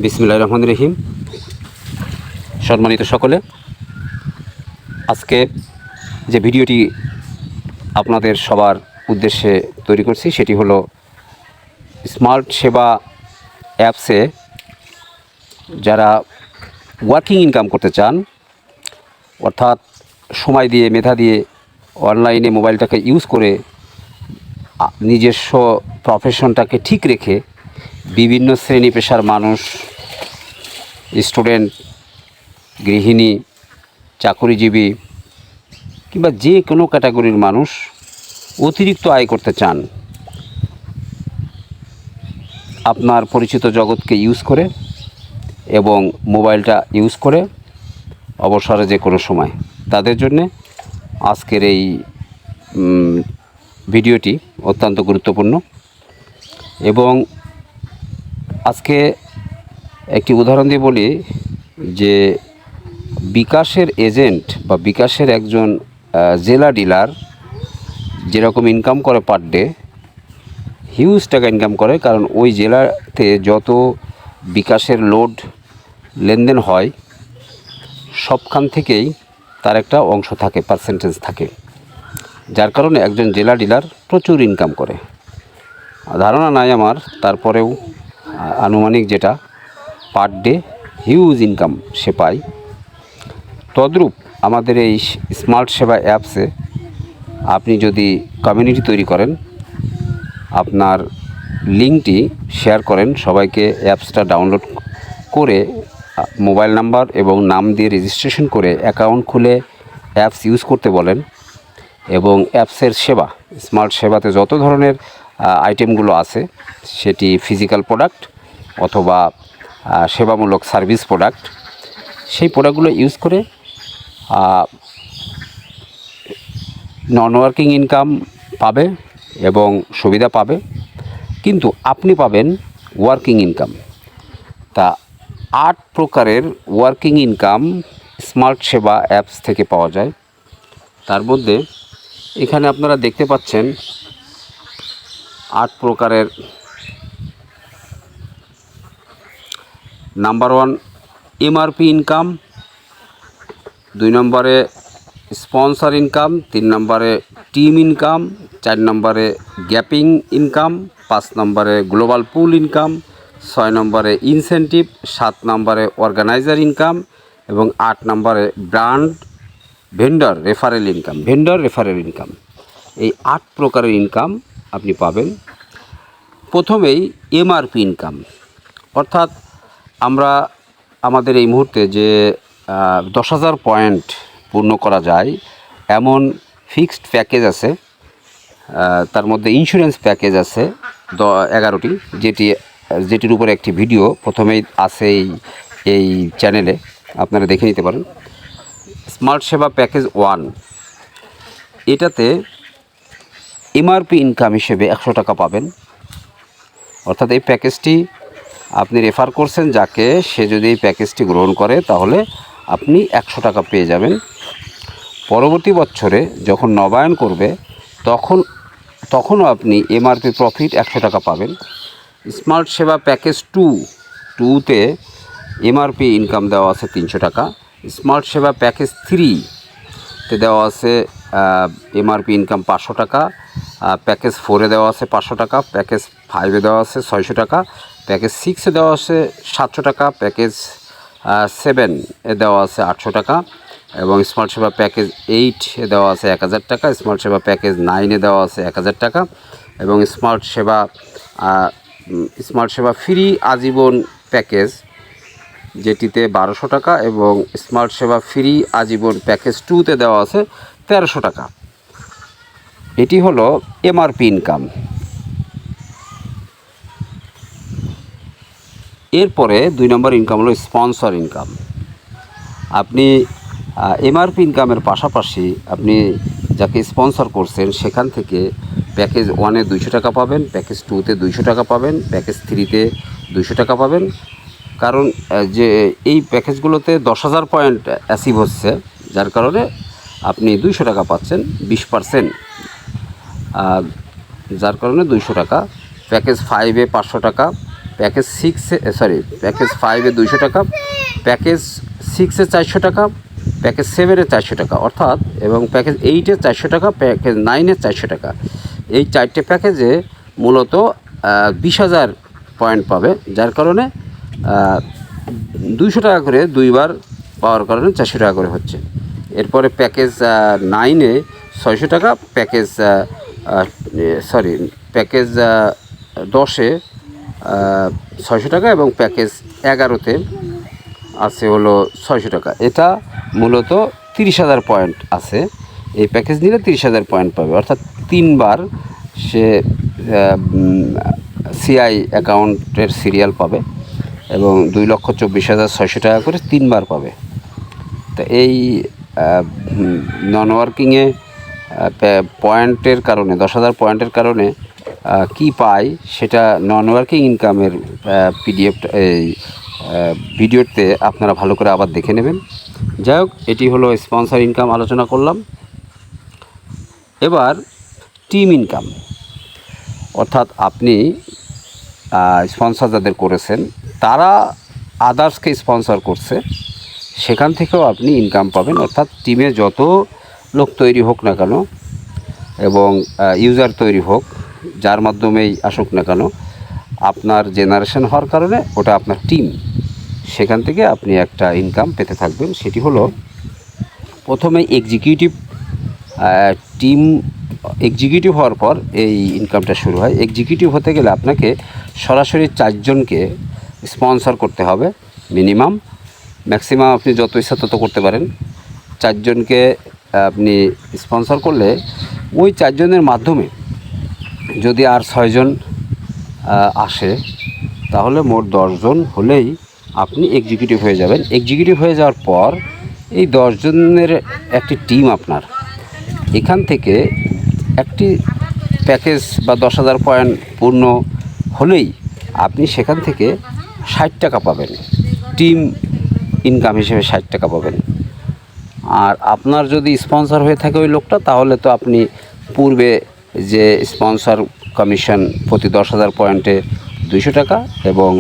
বিসমিল্লাহির রহমানির রহিম। সম্মানিত সকলে, আজকে যে ভিডিওটি আপনাদের সবার উদ্দেশ্যে তৈরি করছি সেটি হলো স্মার্ট সেবা অ্যাপসে যারা ওয়ার্কিং ইনকাম করতে চান, অর্থাৎ সময় দিয়ে মেধা দিয়ে অনলাইনে মোবাইলটাকে ইউজ করে নিজস্ব প্রফেশনটাকে ঠিক রেখে বিভিন্ন শ্রেণী পেশার মানুষ, স্টুডেন্ট, গৃহিণী, চাকরিজীবী কিংবা যে কোনো ক্যাটাগরির মানুষ অতিরিক্ত আয় করতে চান আপনার পরিচিত জগৎকে ইউজ করে এবং মোবাইলটা ইউজ করে অবসরে যে কোনো সময়, তাদের জন্যে আজকের এই ভিডিওটি অত্যন্ত গুরুত্বপূর্ণ। এবং আজকে একটি উদাহরণ দিয়ে বলি যে বিকাশের এজেন্ট বা বিকাশের একজন জেলা ডিলার যেরকম ইনকাম করে পার ডে, হিউজ টাকা ইনকাম করে, কারণ ওই জেলাতে যত বিকাশের লোড লেনদেন হয় সবখান থেকেই তার একটা অংশ থাকে, পার্সেন্টেজ থাকে, যার কারণে একজন জেলা ডিলার প্রচুর ইনকাম করে। ধারণা নাই আমার, তারপরেও আনুমানিক যেটা পার ডে হিউজ ইনকাম সে পায়। তদ্রূপ আমাদের এই স্মার্ট সেবা অ্যাপসে আপনি যদি কমিউনিটি তৈরি করেন, আপনার লিঙ্কটি শেয়ার করেন, সবাইকে অ্যাপসটা ডাউনলোড করে মোবাইল নাম্বার এবং নাম দিয়ে রেজিস্ট্রেশন করে অ্যাকাউন্ট খুলে অ্যাপস ইউজ করতে বলেন, এবং অ্যাপসের সেবা, স্মার্ট সেবাতে যত ধরনের আইটেমগুলো আছে, সেটি ফিজিক্যাল প্রোডাক্ট অথবা সেবামূলক সার্ভিস প্রোডাক্ট, সেই প্রোডাক্টগুলো ইউজ করে নন ওয়ার্কিং ইনকাম পাবে এবং সুবিধা পাবে, কিন্তু আপনি পাবেন ওয়ার্কিং ইনকাম। তা 8 প্রকারের ওয়ার্কিং ইনকাম স্মার্ট সেবা অ্যাপস থেকে পাওয়া যায়। তার মধ্যে এখানে আপনারা দেখতে পাচ্ছেন 8 প্রকারের। নাম্বার 1 এমআরপি ইনকাম, 2 নম্বরে স্পন্সর ইনকাম, 3 নম্বরে টিম ইনকাম, 4 নম্বরে গ্যাপিং ইনকাম, 5 নম্বরে গ্লোবাল পুল ইনকাম, 6 নম্বরে ইনসেন্টিভ, 7 নম্বরে অর্গানাইজার ইনকাম এবং 8 নম্বরে ব্র্যান্ড ভেন্ডর রেফারেল ইনকাম। এই 8 প্রকারের ইনকাম আপনি পাবেন। প্রথমেই এমআরপি ইনকাম, অর্থাৎ আমরা আমাদের এই মুহূর্তে যে 10,000 পয়েন্ট পূর্ণ করা যায় এমন ফিক্সড প্যাকেজ আছে, তার মধ্যে ইন্স্যুরেন্স প্যাকেজ আছে 11টি, যেটির উপরে একটি ভিডিও প্রথমেই আছে এই চ্যানেলে, আপনারা দেখে নিতে পারেন। স্মার্ট সেবা প্যাকেজ 1, এটাতে এমআরপি ইনকাম হিসেবে 100 টাকা পাবেন। অর্থাৎ এই প্যাকেজটি আপনি রেফার করছেন যাকে, সে যদি এই প্যাকেজটি গ্রহণ করে তাহলে আপনি 100 টাকা পেয়ে যাবেন। পরবর্তী বছরে যখন নবায়ন করবে তখনও আপনি এমআরপি প্রফিট 100 টাকা পাবেন। স্মার্ট সেবা প্যাকেজ 2তে এমআরপি ইনকাম দেওয়া আছে 300 টাকা। স্মার্ট সেবা প্যাকেজ 3তে দেওয়া আছে এমআরপি ইনকাম 500 টাকা। প্যাকেজ 4-এ দেওয়া আছে 500 টাকা, প্যাকেজ 5-এ দেওয়া আছে 600 টাকা, প্যাকেজ 6-এ দেওয়া আছে 700 টাকা, প্যাকেজ 7-এ দেওয়া আছে 800 টাকা এবং স্মার্ট সেবা প্যাকেজ 8-এ দেওয়া আছে 1000 টাকা। স্মার্ট সেবা প্যাকেজ 9-এ দেওয়া আছে 1000 টাকা এবং স্মার্ট সেবা ফ্রি আজীবন প্যাকেজ, যেটিতে 1200 টাকা, এবং স্মার্ট সেবা ফ্রি আজীবন প্যাকেজ 2-তে দেওয়া আছে 1300 টাকা। এটি হলো এমআরপি ইনকাম। এরপরে 2 নম্বর ইনকাম হলো স্পন্সর ইনকাম। আপনি এমআরপি ইনকামের পাশাপাশি আপনি যাকে স্পন্সর করছেন সেখান থেকে প্যাকেজ 1-এ 200 টাকা পাবেন, প্যাকেজ 2-তে 200 টাকা পাবেন, প্যাকেজ 3-তে 200 টাকা পাবেন। কারণ যে এই প্যাকেজগুলোতে 10,000 পয়েন্ট অ্যাচিভ হচ্ছে, যার কারণে আপনি 200 টাকা পাচ্ছেন, 20%, যার কারণে 200 টাকা। প্যাকেজ 5-এ 500 টাকা, প্যাকেজ 5-এ 200 টাকা, প্যাকেজ 6-এ 400 টাকা, প্যাকেজ 7-এ 400 টাকা অর্থাৎ, এবং প্যাকেজ 8-এ 400 টাকা, প্যাকেজ 9-এ 400 টাকা। এই 4টে প্যাকেজে মূলত 20,000 পয়েন্ট পাবে, যার কারণে 200 টাকা করে 2বার পাওয়ার কারণে 400 টাকা করে হচ্ছে। এরপরে প্যাকেজ 9-এ 600 টাকা, প্যাকেজ 10-এ 600 টাকা এবং প্যাকেজ 11-তে আছে হলো 600 টাকা। এটা মূলত 30,000 পয়েন্ট আছে। এই প্যাকেজ নিলে 30,000 পয়েন্ট পাবে, অর্থাৎ 3বার সে সিআই অ্যাকাউন্টের সিরিয়াল পাবে এবং 2,24,600 টাকা করে 3বার পাবে। তো এই নন ওয়ার্কিংয়ে পয়েন্টের কারণে 10,000 পয়েন্টের কারণে কি পাই সেটা নন ওয়ার্কিং ইনকামের পিডিএফ এই ভিডিওতে আপনারা ভালো করে আবার দেখে নেবেন। যাই হোক, এটি হলো স্পন্সর ইনকাম আলোচনা করলাম। এবার টিম ইনকাম, অর্থাৎ আপনি স্পন্সর যাদের করেছেন তারা আদার্সকে স্পন্সর করছে, সেখান থেকেও আপনি ইনকাম পাবেন। অর্থাৎ টিমে যত লোক তৈরি হোক না কেন এবং ইউজার তৈরি হোক, যার মাধ্যমেই আসুক না কেন, আপনার জেনারেশন হওয়ার কারণে ওটা আপনার টিম, সেখান থেকে আপনি একটা ইনকাম পেতে থাকবেন। সেটি হলো প্রথমে এক্সিকিউটিভ টিম। এক্সিকিউটিভ হওয়ার পর এই ইনকামটা শুরু হয়। এক্সিকিউটিভ হতে গেলে আপনাকে সরাসরি 4 জনকে স্পন্সর করতে হবে মিনিমাম। ম্যাক্সিমাম আপনি যত ইচ্ছা তত করতে পারেন। 4 জনকে আপনি স্পন্সর করলে ওই 4 জনের মাধ্যমে যদি আর 6 জন আসে, তাহলে মোট 10 জন হলেই আপনি এক্সিকিউটিভ হয়ে যাবেন। এক্সিকিউটিভ হয়ে যাওয়ার পর এই 10 জনের একটি টিম আপনার। এখান থেকে একটি প্যাকেজ বা 10,000 পয়েন্ট পূর্ণ হলেই আপনি সেখান থেকে 60 টাকা পাবেন, টিম ইনকাম হিসেবে 60 টাকা পাবেন। আর আপনার যদি স্পন্সর হয়ে থাকে ওই লোকটা, তাহলে তো আপনি পূর্বে যে স্পন্সর কমিশন প্রতি 10,000 পয়েন্টে 200 টাকা এবং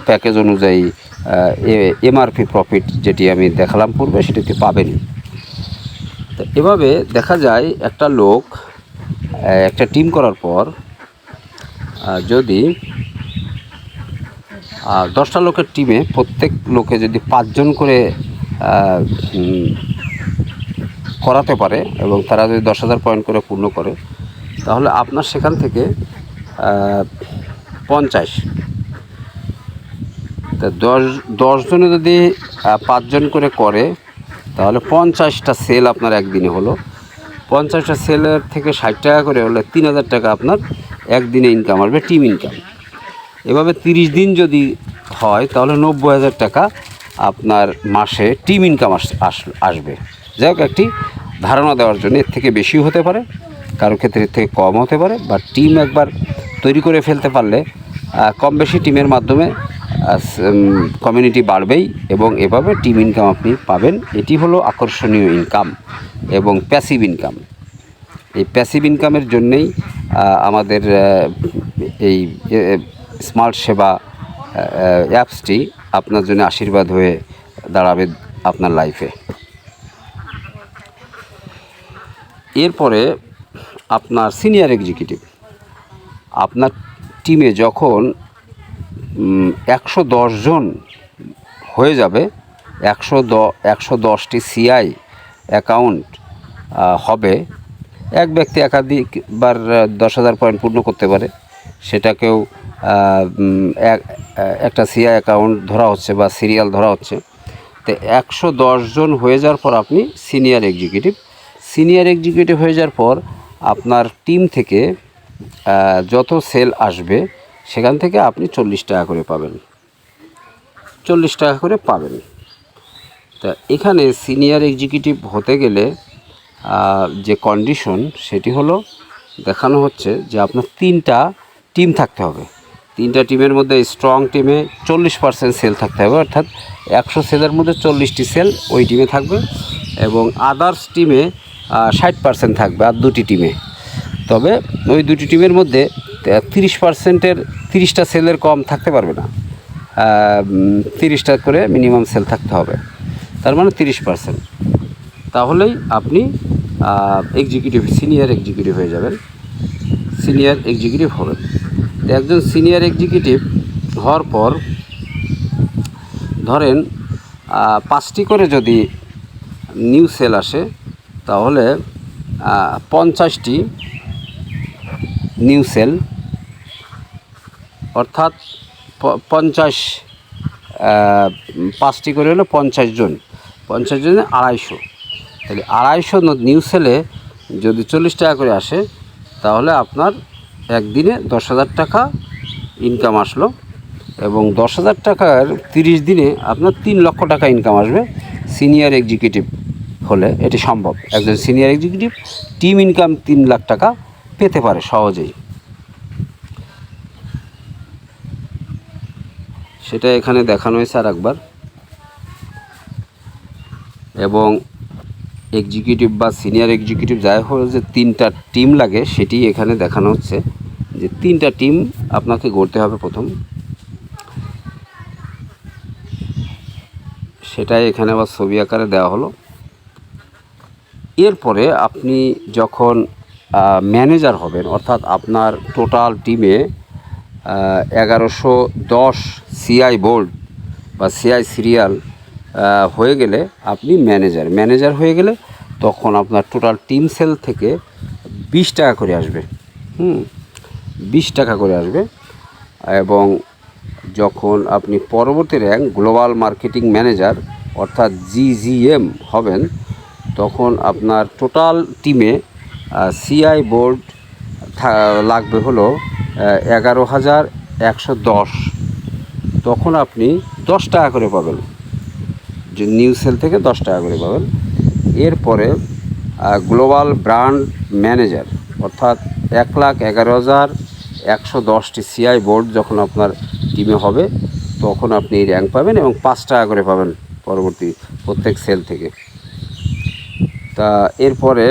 প্যাকেজ অনুযায়ী এমআরপি প্রফিট যেটি আমি দেখালাম পূর্বে, সেটিতে পাবেনই। তো এভাবে দেখা যায় একটা লোক একটা টিম করার পর যদি 10টা লোকের টিমে প্রত্যেক লোকে যদি 5 জন করে করাতে পারে এবং তারা যদি 10,000 পয়েন্ট করে পূর্ণ করে, তাহলে আপনার সেখান থেকে 50, তা 10 জনে যদি 5 জন করে করে, তাহলে 50টা সেল আপনার একদিনে হলো। 50টা সেলের থেকে 60 টাকা করে হলে 3,000 টাকা আপনার একদিনে ইনকাম আসবে, টিম ইনকাম। এভাবে 30 দিন যদি হয়, তাহলে 90,000 টাকা আপনার মাসে টিম ইনকাম আসবে। যাই হোক, একটি ধারণা দেওয়ার জন্য। এর থেকে বেশিও হতে পারে, কারো ক্ষেত্রে এর থেকে কম হতে পারে, বা টিম একবার তৈরি করে ফেলতে পারলে কম বেশি টিমের মাধ্যমে কমিউনিটি বাড়বেই এবং এভাবে টিম ইনকাম আপনি পাবেন। এটি হলো আকর্ষণীয় ইনকাম এবং প্যাসিভ ইনকাম। এই প্যাসিভ ইনকামের জন্যেই আমাদের এই স্মার্ট সেবা অ্যাপসটি আপনার জন্য আশীর্বাদ হয়ে দাঁড়াবে আপনার লাইফে। এরপরে আপনার সিনিয়র এক্সিকিউটিভ। আপনার টিমে যখন 110 জন হয়ে যাবে, 110টি সিআই অ্যাকাউন্ট হবে। এক ব্যক্তি একাধিকবার 10,000 পয়েন্ট পূর্ণ করতে পারে, সেটাকেও একটা সিআই অ্যাকাউন্ট ধরা হচ্ছে বা সিরিয়াল ধরা হচ্ছে। তো 110 জন হয়ে যাওয়ার পর আপনি সিনিয়র এক্সিকিউটিভ। সিনিয়র এক্সিকিউটিভ হয়ে যাওয়ার পর আপনার টিম থেকে যত সেল আসবে সেখান থেকে আপনি 40 টাকা করে পাবেন, 40 টাকা করে পাবেন। তা এখানে সিনিয়র এক্সিকিউটিভ হতে গেলে যে কন্ডিশন, সেটি হলো দেখানো হচ্ছে যে আপনার 3টা টিম থাকতে হবে। 3টা টিমের মধ্যে স্ট্রং টিমে 40% সেল থাকতে হবে, অর্থাৎ 100 সেলের মধ্যে 40টি সেল ওই টিমে থাকবে এবং আদার্স টিমে 60% থাকবে আর 2টি টিমে। তবে ওই 2টি টিমের মধ্যে 30%-এর 30টা সেলের কম থাকতে পারবে না, 30টা করে মিনিমাম সেল থাকতে হবে, তার মানে 30%। তাহলেই আপনি এক্সিকিউটিভ, সিনিয়র এক্সিকিউটিভ হয়ে যাবেন, সিনিয়র এক্সিকিউটিভ হবেন। তো একজন সিনিয়র এক্সিকিউটিভ হওয়ার পর ধরেন 5টি করে যদি নিউ সেল আসে, তাহলে 50টি নিউ সেল, অর্থাৎ 50, 5টি করে হলো 50 জন, 50 জনে 250, তাহলে 250 নিউ সেলে যদি 40 টাকা করে আসে, তাহলে আপনার একদিনে 10,000 টাকা ইনকাম আসলো, এবং 10,000 টাকার 30 দিনে আপনার 3 লক্ষ টাকা ইনকাম আসবে। সিনিয়র এক্সিকিউটিভ হলে এটি সম্ভব। একজন senior executive team income 3 lakh টাকা পেতে পারে সহজেই। সেটা এখানে দেখানো হয়েছে আর একবার। এবং এক্সিকিউটিভ বা সিনিয়র এক্সিকিউটিভ যাই হোক, যে 3টা টিম লাগে সেটি এখানে দেখানো হচ্ছে, যে 3টা টিম আপনাকে গড়তে হবে প্রথম, সেটাই এখানে আবার ছবি আকারে দেওয়া হলো। এরপরে আপনি যখন ম্যানেজার হবেন, অর্থাৎ আপনার টোটাল টিমে 1110 সিআই বোর্ড বা সিআই সিরিয়াল হয়ে গেলে আপনি ম্যানেজার হয়ে গেলে তখন আপনার টোটাল টিম সেল থেকে 20 টাকা করে আসবে, 20 টাকা করে আসবে। এবং যখন আপনি পরবর্তী র্যাঙ্ক গ্লোবাল মার্কেটিং ম্যানেজার অর্থাৎ GGM হবেন, তখন আপনার টোটাল টিমে সিআই বোর্ড লাগবে হলো 11,110, তখন আপনি 10 টাকা করে পাবেন, যে নিউ সেল থেকে 10 টাকা করে পাবেন। এরপরে গ্লোবাল ব্র্যান্ড ম্যানেজার অর্থাৎ 1,11,110টি সিআই বোর্ড যখন আপনার টিমে হবে, তখন আপনি এই র্যাঙ্ক পাবেন এবং 5 টাকা করে পাবেন পরবর্তী প্রত্যেক সেল থেকে। তা এরপরে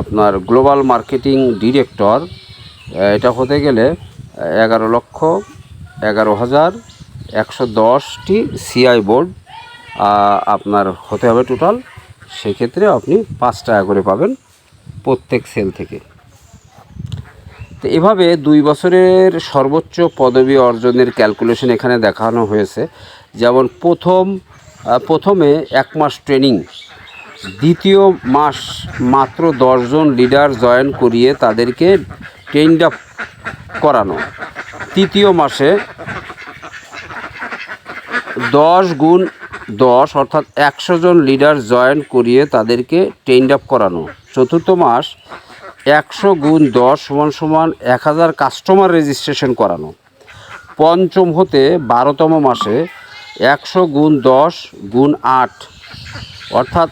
আপনার গ্লোবাল মার্কেটিং ডিরেক্টর, এটা হতে গেলে 11,11,110টি সিআই বোর্ড আপনার হতে হবে টোটাল, সেক্ষেত্রে আপনি 5 টাকা করে পাবেন প্রত্যেক সেল থেকে। তো এভাবে 2 বছরের সর্বোচ্চ পদবি অর্জনের ক্যালকুলেশন এখানে দেখানো হয়েছে। যেমন প্রথমে 1 মাস ট্রেনিং, দ্বিতীয় মাস মাত্র 10 জন লিডার জয়েন করিয়ে তাদেরকে ট্রেন্ড আপ করানো, তৃতীয় মাসে 10 গুণ 10 অর্থাৎ 100 জন লিডার জয়েন করিয়ে তাদেরকে ট্রেন্ড আপ করানো, চতুর্থ মাস 100 গুণ 10 সমান 1000 কাস্টমার রেজিস্ট্রেশন করানো, পঞ্চম হতে 12তম মাসে 100 গুণ 10 গুণ 8 অর্থাৎ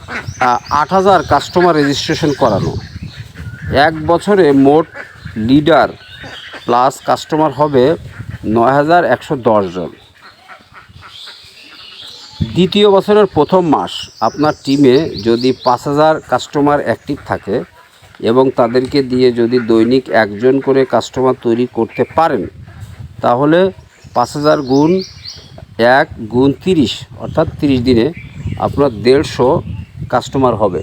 8000 কাস্টমার রেজিস্ট্রেশন করানো। 1 বছরে মোট লিডার প্লাস কাস্টমার হবে 9110 জন। দ্বিতীয় বছরের প্রথম মাস আপনার টিমে যদি 5000 কাস্টমার অ্যাক্টিভ থাকে এবং তাদেরকে দিয়ে যদি দৈনিক 1 জন করে কাস্টমার তৈরি করতে পারেন, তাহলে 5000 গুণ 1 গুণ 30 অর্থাৎ 30 দিনে আপনার 150 কাস্টমার হবে,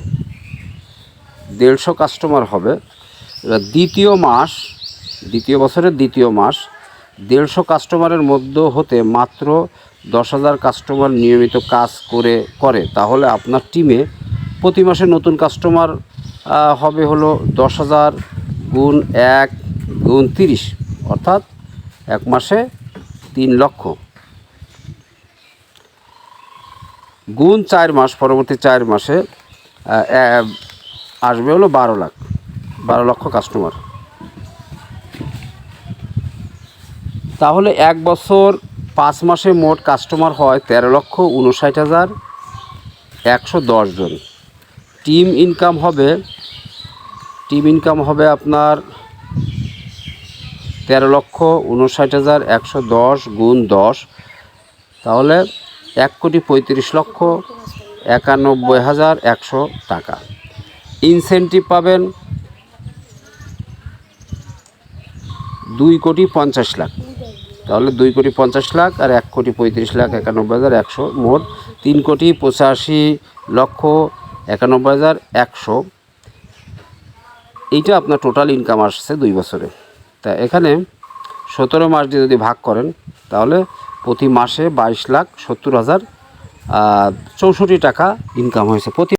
150 কাস্টমার হবে। এবার দ্বিতীয় বছরের দ্বিতীয় মাস 150 কাস্টমারের মধ্যে হতে মাত্র 10,000 কাস্টমার নিয়মিত কাজ করে, তাহলে আপনার টিমে প্রতি মাসে নতুন কাস্টমার হবে হলো 10,000 গুণ 1 গুণ 30 অর্থাৎ 1 মাসে 3 লক্ষ, গুণ 4 মাস, পরবর্তী 4 মাসে আসবে হলো 12 লক্ষ কাস্টমার। তাহলে 1 বছর 5 মাসে মোট কাস্টমার হয় 13,59,110 জন। টিম ইনকাম হবে আপনার 13,59,110 গুণ 10, তাহলে 1,35,91,100 টাকা। ইনসেন্টিভ পাবেন 2,50,00,000 তাহলে 2,50,00,000 আর 1,35,91,100 মোট 3,85,91,100 এইটা আপনার টোটাল ইনকাম আসছে 2 বছরে। তা এখানে 17 মাস দিয়ে যদি ভাগ করেন তাহলে প্রতি মাসে 22,70,64 টাকা ইনকাম হয়েছে প্রতি